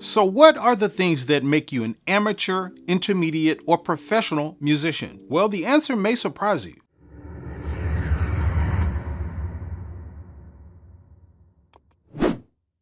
So what are the things that make you an amateur, intermediate, or professional musician? Well, the answer may surprise you.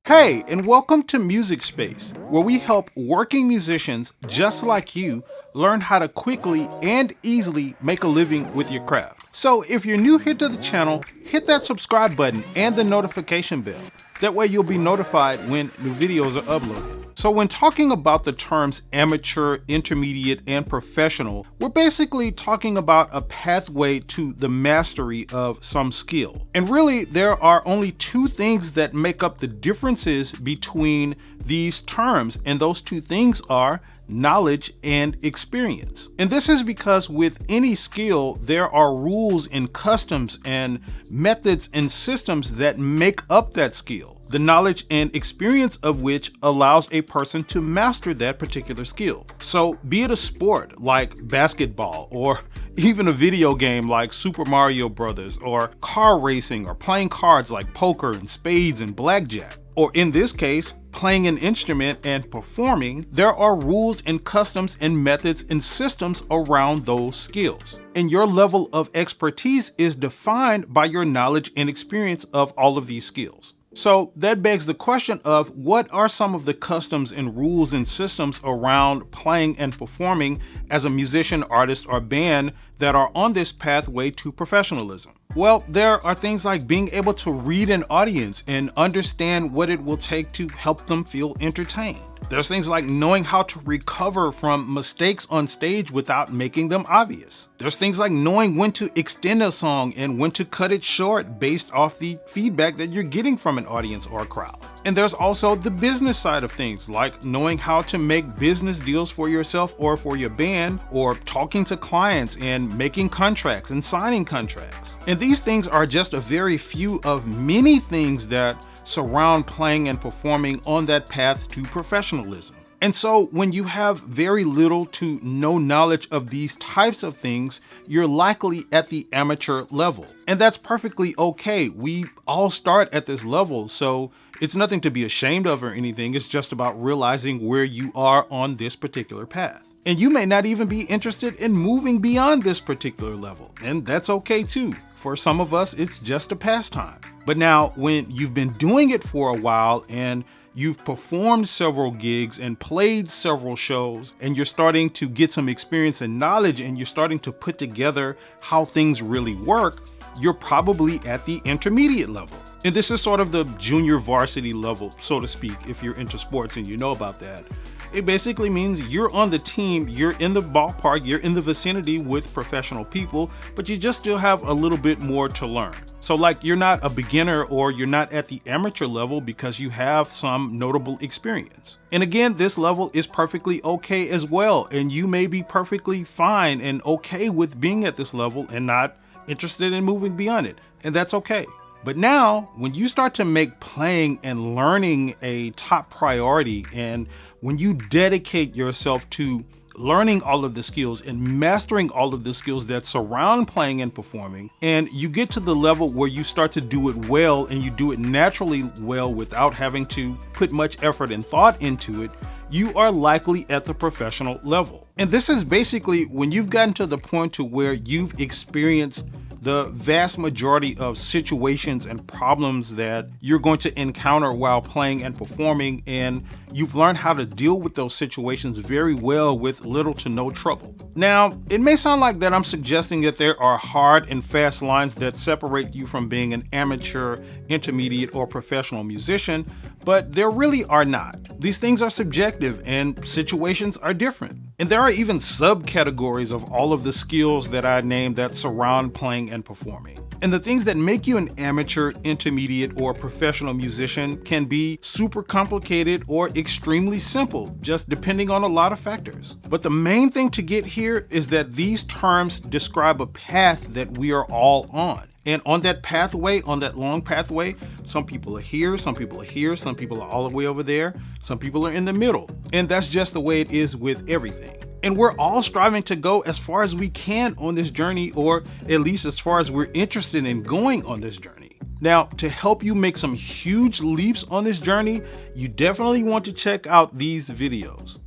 Hey, and welcome to Music Space, where we help working musicians just like you learn how to quickly and easily make a living with your craft. So if you're new here to the channel, hit that subscribe button and the notification bell. That way you'll be notified when new videos are uploaded. So when talking about the terms amateur, intermediate, and professional, we're basically talking about a pathway to the mastery of some skill. And really, there are only two things that make up the differences between these terms, and those two things are knowledge and experience. And this is because with any skill, there are rules and customs and methods and systems that make up that skill, the knowledge and experience of which allows a person to master that particular skill. So be it a sport like basketball, or even a video game like Super Mario Brothers, or car racing, or playing cards like poker and spades and blackjack, or in this case, playing an instrument and performing, there are rules and customs and methods and systems around those skills. And your level of expertise is defined by your knowledge and experience of all of these skills. So that begs the question of what are some of the customs and rules and systems around playing and performing as a musician, artist, or band that are on this pathway to professionalism? Well, there are things like being able to read an audience and understand what it will take to help them feel entertained. There's things like knowing how to recover from mistakes on stage without making them obvious. There's things like knowing when to extend a song and when to cut it short based off the feedback that you're getting from an audience or a crowd. And there's also the business side of things, like knowing how to make business deals for yourself or for your band, or talking to clients and making contracts and signing contracts. And these things are just a very few of many things that surround playing and performing on that path to professionalism. And so when you have very little to no knowledge of these types of things, you're likely at the amateur level. And that's perfectly okay. We all start at this level, so it's nothing to be ashamed of or anything. It's just about realizing where you are on this particular path. And you may not even be interested in moving beyond this particular level, and that's okay too. For some of us, it's just a pastime. But now, when you've been doing it for a while and you've performed several gigs and played several shows, and you're starting to get some experience and knowledge, and you're starting to put together how things really work, you're probably at the intermediate level. And this is sort of the junior varsity level, so to speak, if you're into sports and you know about that. It basically means you're on the team, you're in the ballpark, you're in the vicinity with professional people, but you just still have a little bit more to learn. So like you're not a beginner or you're not at the amateur level because you have some notable experience. And again, this level is perfectly okay as well. And you may be perfectly fine and okay with being at this level and not interested in moving beyond it. And that's okay. But now, when you start to make playing and learning a top priority, and when you dedicate yourself to learning all of the skills and mastering all of the skills that surround playing and performing, and you get to the level where you start to do it well and you do it naturally well without having to put much effort and thought into it, you are likely at the professional level. And this is basically when you've gotten to the point to where you've experienced the vast majority of situations and problems that you're going to encounter while playing and performing, and you've learned how to deal with those situations very well with little to no trouble. Now, it may sound like that I'm suggesting that there are hard and fast lines that separate you from being an amateur, intermediate, or professional musician, but there really are not. These things are subjective and situations are different. And there are even subcategories of all of the skills that I named that surround playing and performing. And the things that make you an amateur, intermediate, or professional musician can be super complicated or extremely simple, just depending on a lot of factors. But the main thing to get here is that these terms describe a path that we are all on. And on that pathway, on that long pathway, some people are here, some people are here, some people are all the way over there, some people are in the middle. And that's just the way it is with everything. And we're all striving to go as far as we can on this journey, or at least as far as we're interested in going on this journey. Now, to help you make some huge leaps on this journey, you definitely want to check out these videos.